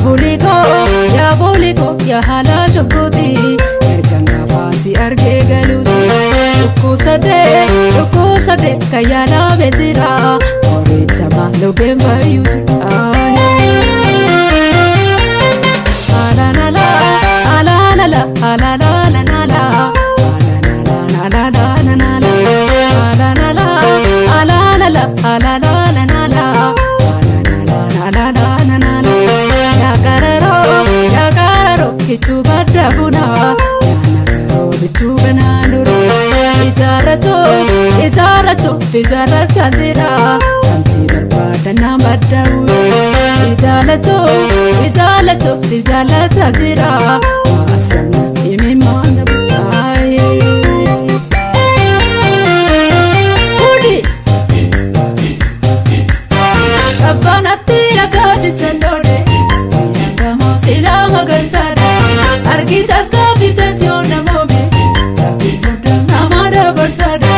buliko ya hala shokoti erganga fasi arge galuti ukub sade kayala bezira ore chama logemba yuji ala la la ala la la ala la la la la ala la la la la ala la la ala la la ala la la la la ala la la la la ya kararo kichu badabuna ya nakaro bichu bananduro itarato jira kanti barbadana badawu sijalato jira asana imimana butai udi kabanati agadi sandone yangamo silama garsada argitas kavitas yona mobe Sada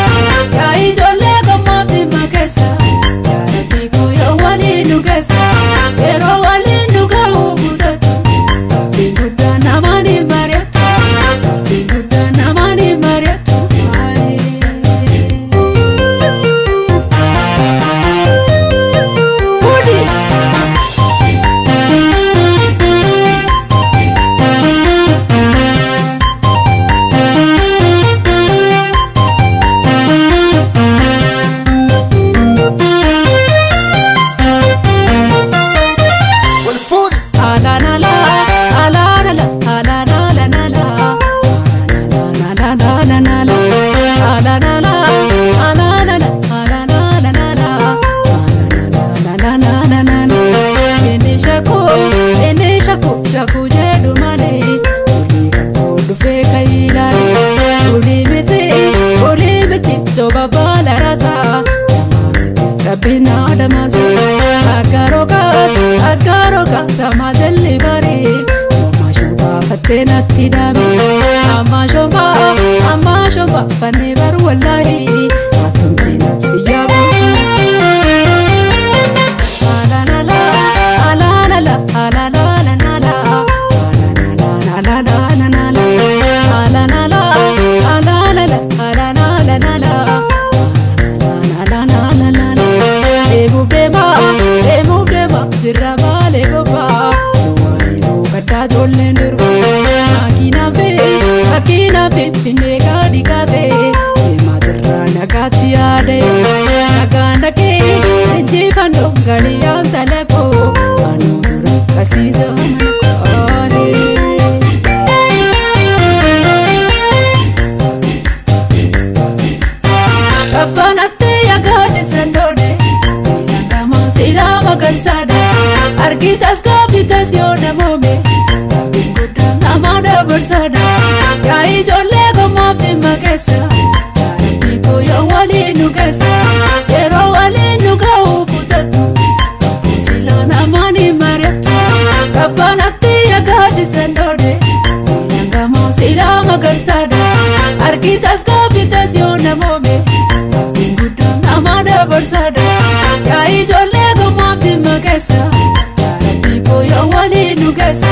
ya ijole kamati makesa ya rabiko ya wali nugesa pero wali nuga ubutatu binguda namani mariatu Fudi Shaku jedu mane Udu feka ilani Ulimiti Toba bala rasa Rabbina damasa Agaroka Tamazelli bari Amma shoba fatena tidami Amma shoba Fanne baru wallahi Atumti nafsi yabu Ala la la Ala la la Ala la Jirabale goba Nuwaino kata jolle nirwa Akina fe Pinega dikate Ema jirra nagati ade Naganda ke Njifando galiyam talako Anudura kasiza manako Kapanate ya gade sandone Zeeynabaa garsada argitas kavitas yona mobe binguda namada barsada ya ijole kamati makesa ya rabiko ya wali nugesa pero wali nuga ubutatu sila namani mariatu kapanati ya gadi sandone yangamo Zeeynabaa garsada argitas kavitas yona mobe binguda namada barsada ya ijole kamati makesa ya rabiko ya wali nugesa